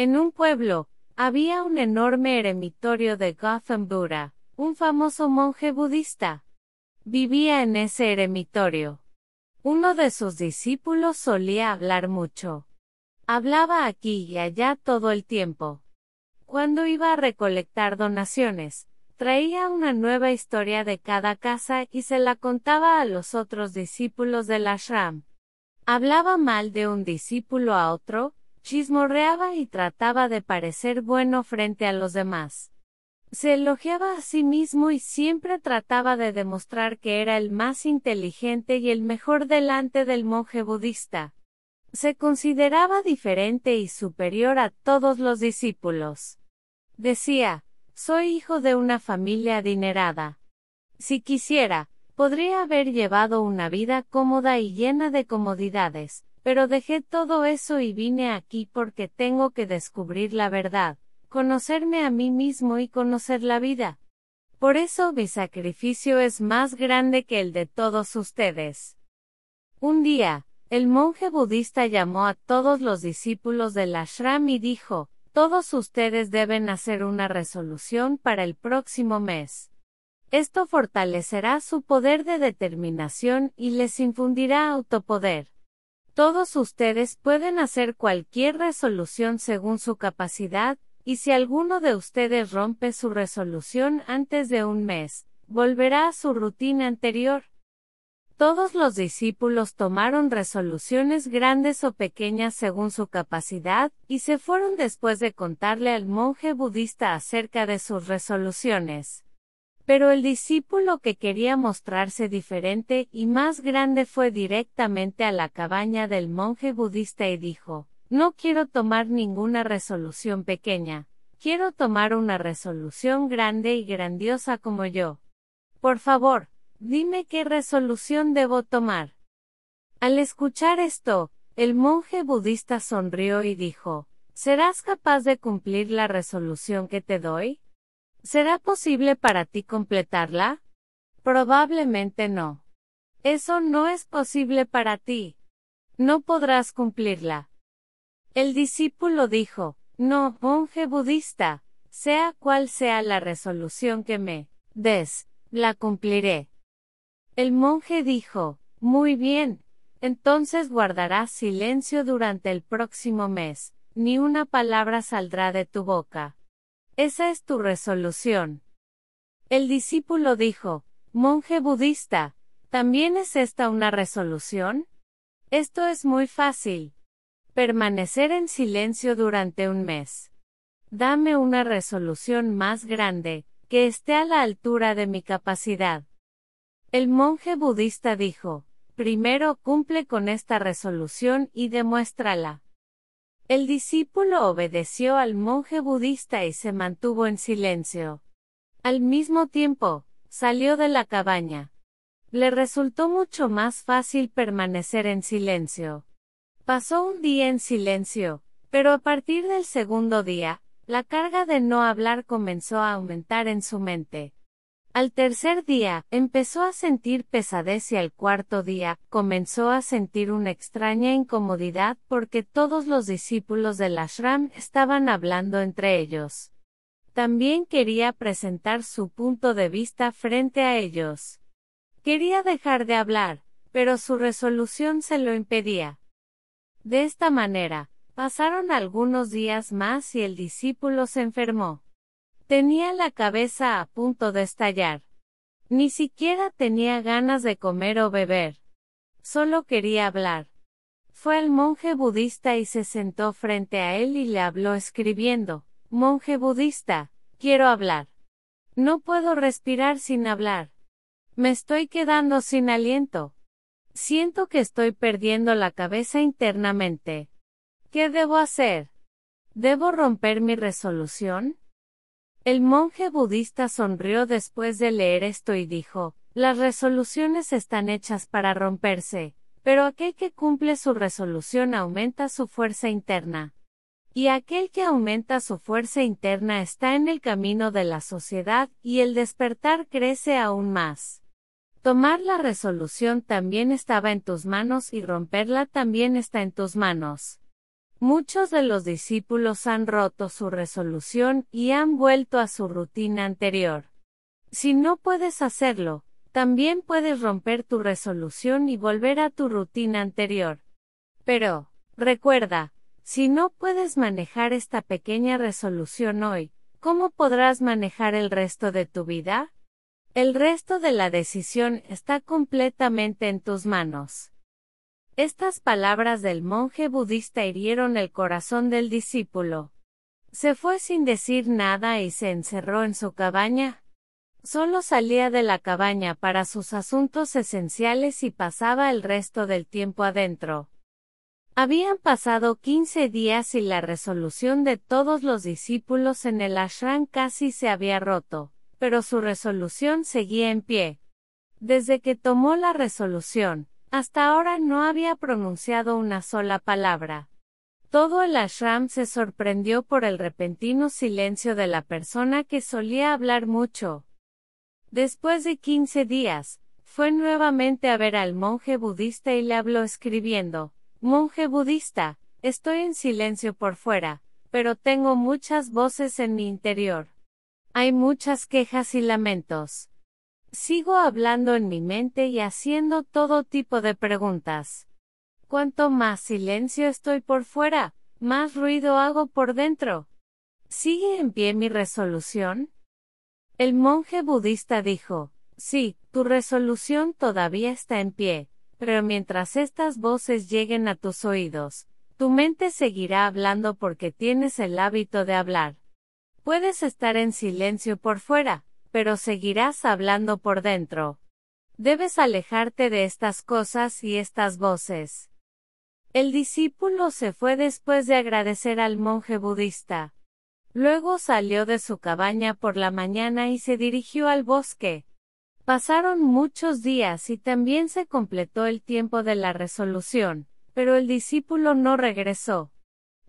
En un pueblo, había un enorme eremitorio de Gautam Buddha, un famoso monje budista. Vivía en ese eremitorio. Uno de sus discípulos solía hablar mucho. Hablaba aquí y allá todo el tiempo. Cuando iba a recolectar donaciones, traía una nueva historia de cada casa y se la contaba a los otros discípulos del ashram. Hablaba mal de un discípulo a otro, chismorreaba y trataba de parecer bueno frente a los demás. Se elogiaba a sí mismo y siempre trataba de demostrar que era el más inteligente y el mejor delante del monje budista. Se consideraba diferente y superior a todos los discípulos. Decía, soy hijo de una familia adinerada. Si quisiera, podría haber llevado una vida cómoda y llena de comodidades, pero dejé todo eso y vine aquí porque tengo que descubrir la verdad, conocerme a mí mismo y conocer la vida. Por eso mi sacrificio es más grande que el de todos ustedes. Un día, el monje budista llamó a todos los discípulos del ashram y dijo, todos ustedes deben hacer una resolución para el próximo mes. Esto fortalecerá su poder de determinación y les infundirá autopoder. Todos ustedes pueden hacer cualquier resolución según su capacidad, y si alguno de ustedes rompe su resolución antes de un mes, volverá a su rutina anterior. Todos los discípulos tomaron resoluciones grandes o pequeñas según su capacidad, y se fueron después de contarle al monje budista acerca de sus resoluciones. Pero el discípulo que quería mostrarse diferente y más grande fue directamente a la cabaña del monje budista y dijo, no quiero tomar ninguna resolución pequeña, quiero tomar una resolución grande y grandiosa como yo. Por favor, dime qué resolución debo tomar. Al escuchar esto, el monje budista sonrió y dijo, ¿serás capaz de cumplir la resolución que te doy? ¿Será posible para ti completarla? Probablemente no. Eso no es posible para ti. No podrás cumplirla. El discípulo dijo, no, monje budista, sea cual sea la resolución que me des, la cumpliré. El monje dijo, muy bien, entonces guardarás silencio durante el próximo mes, ni una palabra saldrá de tu boca. Esa es tu resolución. El discípulo dijo, monje budista, ¿también es esta una resolución? Esto es muy fácil. Permanecer en silencio durante un mes. Dame una resolución más grande, que esté a la altura de mi capacidad. El monje budista dijo, primero cumple con esta resolución y demuéstrala. El discípulo obedeció al monje budista y se mantuvo en silencio. Al mismo tiempo, salió de la cabaña. Le resultó mucho más fácil permanecer en silencio. Pasó un día en silencio, pero a partir del segundo día, la carga de no hablar comenzó a aumentar en su mente. Al tercer día, empezó a sentir pesadez y al cuarto día, comenzó a sentir una extraña incomodidad porque todos los discípulos del ashram estaban hablando entre ellos. También quería presentar su punto de vista frente a ellos. Quería dejar de hablar, pero su resolución se lo impedía. De esta manera, pasaron algunos días más y el discípulo se enfermó. Tenía la cabeza a punto de estallar. Ni siquiera tenía ganas de comer o beber. Solo quería hablar. Fue al monje budista y se sentó frente a él y le habló escribiendo, monje budista, quiero hablar. No puedo respirar sin hablar. Me estoy quedando sin aliento. Siento que estoy perdiendo la cabeza internamente. ¿Qué debo hacer? ¿Debo romper mi resolución? El monje budista sonrió después de leer esto y dijo, las resoluciones están hechas para romperse, pero aquel que cumple su resolución aumenta su fuerza interna. Y aquel que aumenta su fuerza interna está en el camino de la sociedad y el despertar crece aún más. Tomar la resolución también estaba en tus manos y romperla también está en tus manos. Muchos de los discípulos han roto su resolución y han vuelto a su rutina anterior. Si no puedes hacerlo, también puedes romper tu resolución y volver a tu rutina anterior. Pero, recuerda, si no puedes manejar esta pequeña resolución hoy, ¿cómo podrás manejar el resto de tu vida? El resto de la decisión está completamente en tus manos. Estas palabras del monje budista hirieron el corazón del discípulo. Se fue sin decir nada y se encerró en su cabaña. Solo salía de la cabaña para sus asuntos esenciales y pasaba el resto del tiempo adentro. Habían pasado 15 días y la resolución de todos los discípulos en el ashram casi se había roto, pero su resolución seguía en pie. Desde que tomó la resolución, hasta ahora no había pronunciado una sola palabra. Todo el ashram se sorprendió por el repentino silencio de la persona que solía hablar mucho. Después de 15 días, fue nuevamente a ver al monje budista y le habló escribiendo: «Monje budista, estoy en silencio por fuera, pero tengo muchas voces en mi interior. Hay muchas quejas y lamentos. Sigo hablando en mi mente y haciendo todo tipo de preguntas. Cuanto más silencio estoy por fuera, más ruido hago por dentro. ¿Sigue en pie mi resolución?». El monje budista dijo: «Sí, tu resolución todavía está en pie, pero mientras estas voces lleguen a tus oídos, tu mente seguirá hablando porque tienes el hábito de hablar. Puedes estar en silencio por fuera, pero seguirás hablando por dentro. Debes alejarte de estas cosas y estas voces». El discípulo se fue después de agradecer al monje budista. Luego salió de su cabaña por la mañana y se dirigió al bosque. Pasaron muchos días y también se completó el tiempo de la resolución, pero el discípulo no regresó.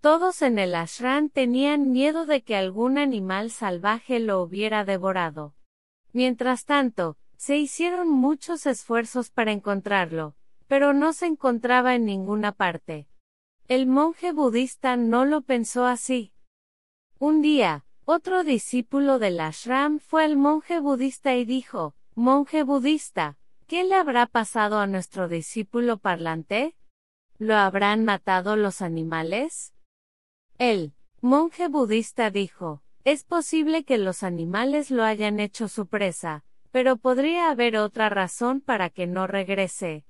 Todos en el ashram tenían miedo de que algún animal salvaje lo hubiera devorado. Mientras tanto, se hicieron muchos esfuerzos para encontrarlo, pero no se encontraba en ninguna parte. El monje budista no lo pensó así. Un día, otro discípulo del ashram fue al monje budista y dijo: «Monje budista, ¿qué le habrá pasado a nuestro discípulo parlante? ¿Lo habrán matado los animales?». El monje budista dijo: «Es posible que los animales lo hayan hecho su presa, pero podría haber otra razón para que no regrese.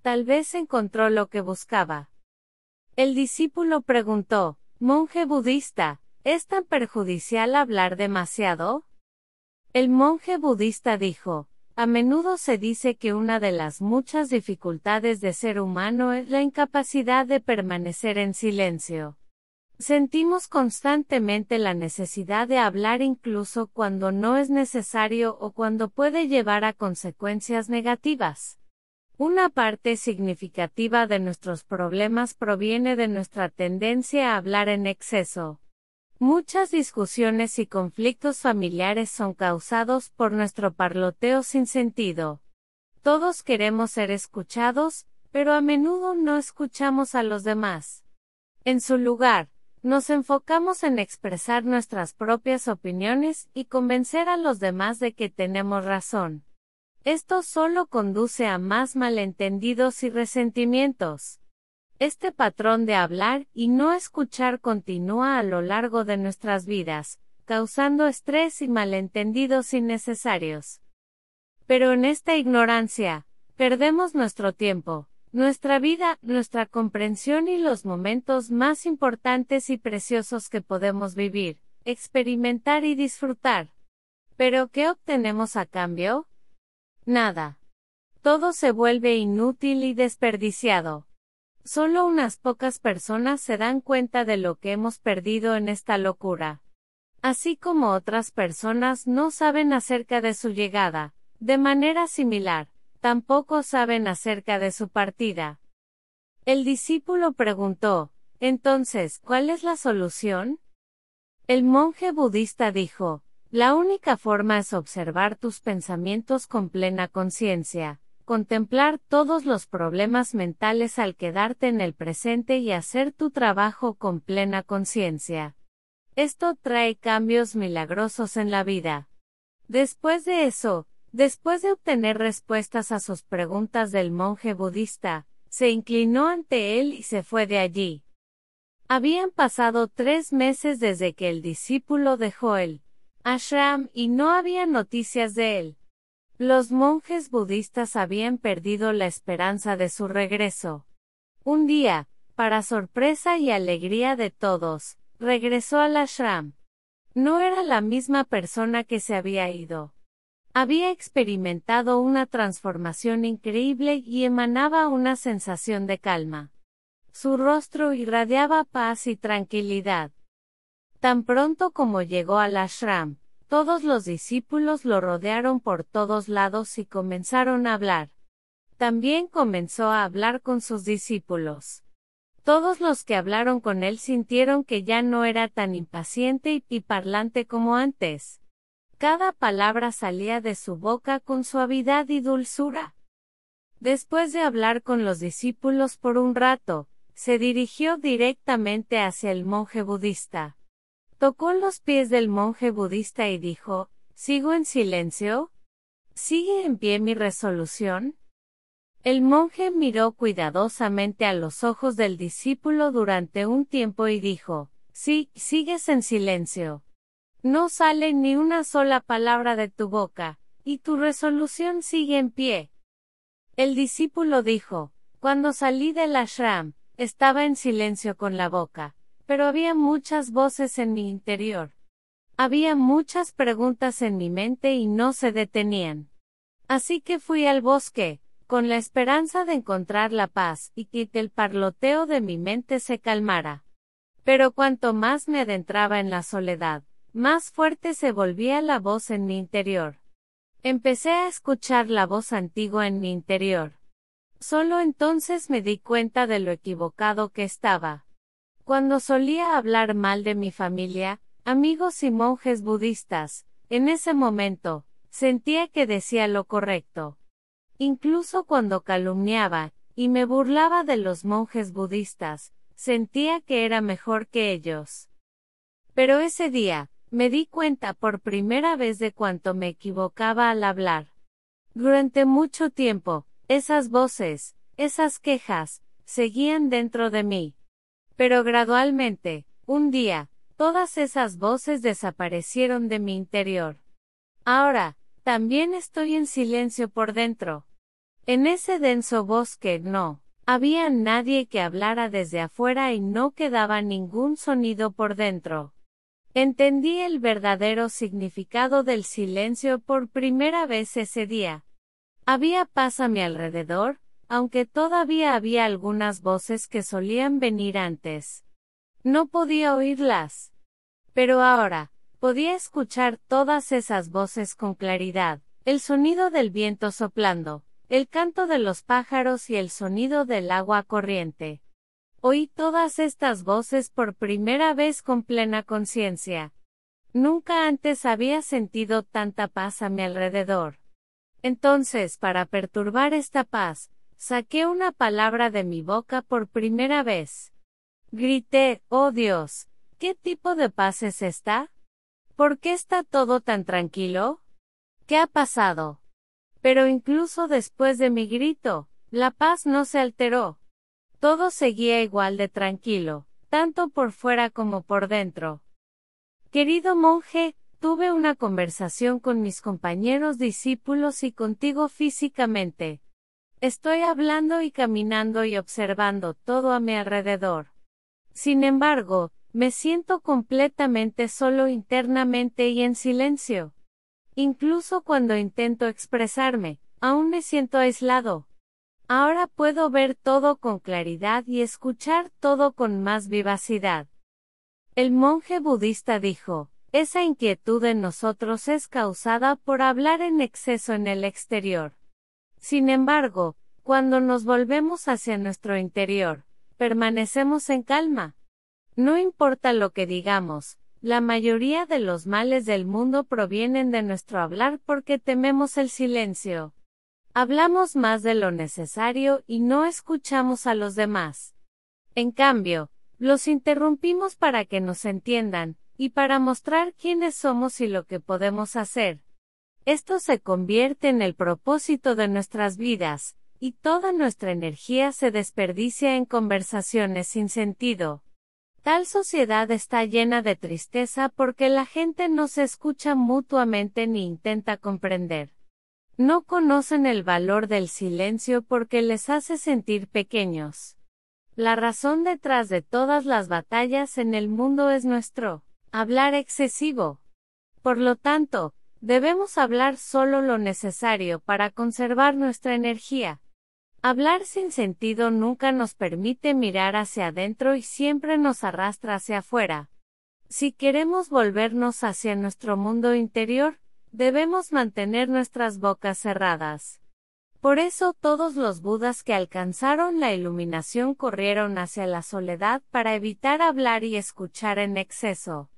Tal vez encontró lo que buscaba». El discípulo preguntó: «Monje budista, ¿es tan perjudicial hablar demasiado?». El monje budista dijo: «A menudo se dice que una de las muchas dificultades de ser humano es la incapacidad de permanecer en silencio. Sentimos constantemente la necesidad de hablar incluso cuando no es necesario o cuando puede llevar a consecuencias negativas. Una parte significativa de nuestros problemas proviene de nuestra tendencia a hablar en exceso. Muchas discusiones y conflictos familiares son causados por nuestro parloteo sin sentido. Todos queremos ser escuchados, pero a menudo no escuchamos a los demás. En su lugar, nos enfocamos en expresar nuestras propias opiniones y convencer a los demás de que tenemos razón. Esto solo conduce a más malentendidos y resentimientos. Este patrón de hablar y no escuchar continúa a lo largo de nuestras vidas, causando estrés y malentendidos innecesarios. Pero en esta ignorancia, perdemos nuestro tiempo, nuestra vida, nuestra comprensión y los momentos más importantes y preciosos que podemos vivir, experimentar y disfrutar. ¿Pero qué obtenemos a cambio? Nada. Todo se vuelve inútil y desperdiciado. Solo unas pocas personas se dan cuenta de lo que hemos perdido en esta locura. Así como otras personas no saben acerca de su llegada, de manera similar, tampoco saben acerca de su partida. El discípulo preguntó: «Entonces, ¿cuál es la solución?». El monje budista dijo: «La única forma es observar tus pensamientos con plena conciencia. contemplar todos los problemas mentales al quedarte en el presente y hacer tu trabajo con plena conciencia. Esto trae cambios milagrosos en la vida. Después de eso, después de obtener respuestas a sus preguntas del monje budista, se inclinó ante él y se fue de allí. Habían pasado 3 meses desde que el discípulo dejó el ashram y no había noticias de él. Los monjes budistas habían perdido la esperanza de su regreso. Un día, para sorpresa y alegría de todos, regresó al ashram. No era la misma persona que se había ido. Había experimentado una transformación increíble y emanaba una sensación de calma. Su rostro irradiaba paz y tranquilidad. Tan pronto como llegó al ashram, todos los discípulos lo rodearon por todos lados y comenzaron a hablar. También comenzó a hablar con sus discípulos. Todos los que hablaron con él sintieron que ya no era tan impaciente y parlante como antes. Cada palabra salía de su boca con suavidad y dulzura. Después de hablar con los discípulos por un rato, se dirigió directamente hacia el monje budista. Tocó los pies del monje budista y dijo, ¿sigo en silencio? ¿Sigue en pie mi resolución? El monje miró cuidadosamente a los ojos del discípulo durante un tiempo y dijo, sí, sigues en silencio. No sale ni una sola palabra de tu boca, y tu resolución sigue en pie. El discípulo dijo, cuando salí del ashram, estaba en silencio con la boca, pero había muchas voces en mi interior. Había muchas preguntas en mi mente y no se detenían. Así que fui al bosque, con la esperanza de encontrar la paz y que el parloteo de mi mente se calmara. Pero cuanto más me adentraba en la soledad, más fuerte se volvía la voz en mi interior. Empecé a escuchar la voz antigua en mi interior. Solo entonces me di cuenta de lo equivocado que estaba. Cuando solía hablar mal de mi familia, amigos y monjes budistas, en ese momento, sentía que decía lo correcto. Incluso cuando calumniaba, y me burlaba de los monjes budistas, sentía que era mejor que ellos. Pero ese día, me di cuenta por primera vez de cuánto me equivocaba al hablar. Durante mucho tiempo, esas voces, esas quejas, seguían dentro de mí. Pero gradualmente, un día, todas esas voces desaparecieron de mi interior. Ahora, también estoy en silencio por dentro. En ese denso bosque no había nadie que hablara desde afuera y no quedaba ningún sonido por dentro. Entendí el verdadero significado del silencio por primera vez ese día. Había paz a mi alrededor, aunque todavía había algunas voces que solían venir antes. No podía oírlas. Pero ahora, podía escuchar todas esas voces con claridad, el sonido del viento soplando, el canto de los pájaros y el sonido del agua corriente. Oí todas estas voces por primera vez con plena conciencia. Nunca antes había sentido tanta paz a mi alrededor. Entonces, para perturbar esta paz, saqué una palabra de mi boca por primera vez. Grité, oh Dios, ¿qué tipo de paz es esta? ¿Por qué está todo tan tranquilo? ¿Qué ha pasado? Pero incluso después de mi grito, la paz no se alteró. Todo seguía igual de tranquilo, tanto por fuera como por dentro. Querido monje, tuve una conversación con mis compañeros discípulos y contigo físicamente. Estoy hablando y caminando y observando todo a mi alrededor. Sin embargo, me siento completamente solo internamente y en silencio. Incluso cuando intento expresarme, aún me siento aislado. Ahora puedo ver todo con claridad y escuchar todo con más vivacidad. El monje budista dijo, esa inquietud en nosotros es causada por hablar en exceso en el exterior. Sin embargo, cuando nos volvemos hacia nuestro interior, permanecemos en calma. No importa lo que digamos, la mayoría de los males del mundo provienen de nuestro hablar porque tememos el silencio. Hablamos más de lo necesario y no escuchamos a los demás. En cambio, los interrumpimos para que nos entiendan, y para mostrar quiénes somos y lo que podemos hacer. Esto se convierte en el propósito de nuestras vidas, y toda nuestra energía se desperdicia en conversaciones sin sentido. Tal sociedad está llena de tristeza porque la gente no se escucha mutuamente ni intenta comprender. No conocen el valor del silencio porque les hace sentir pequeños. La razón detrás de todas las batallas en el mundo es nuestro hablar excesivo. Por lo tanto, debemos hablar solo lo necesario para conservar nuestra energía. Hablar sin sentido nunca nos permite mirar hacia adentro y siempre nos arrastra hacia afuera. Si queremos volvernos hacia nuestro mundo interior, debemos mantener nuestras bocas cerradas. Por eso todos los budas que alcanzaron la iluminación corrieron hacia la soledad para evitar hablar y escuchar en exceso.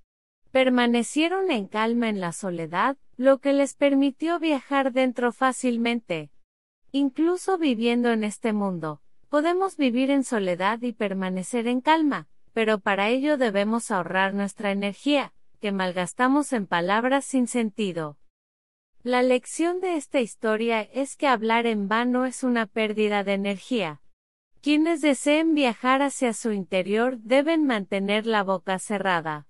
Permanecieron en calma en la soledad, lo que les permitió viajar dentro fácilmente. Incluso viviendo en este mundo, podemos vivir en soledad y permanecer en calma, pero para ello debemos ahorrar nuestra energía, que malgastamos en palabras sin sentido. La lección de esta historia es que hablar en vano es una pérdida de energía. Quienes deseen viajar hacia su interior deben mantener la boca cerrada.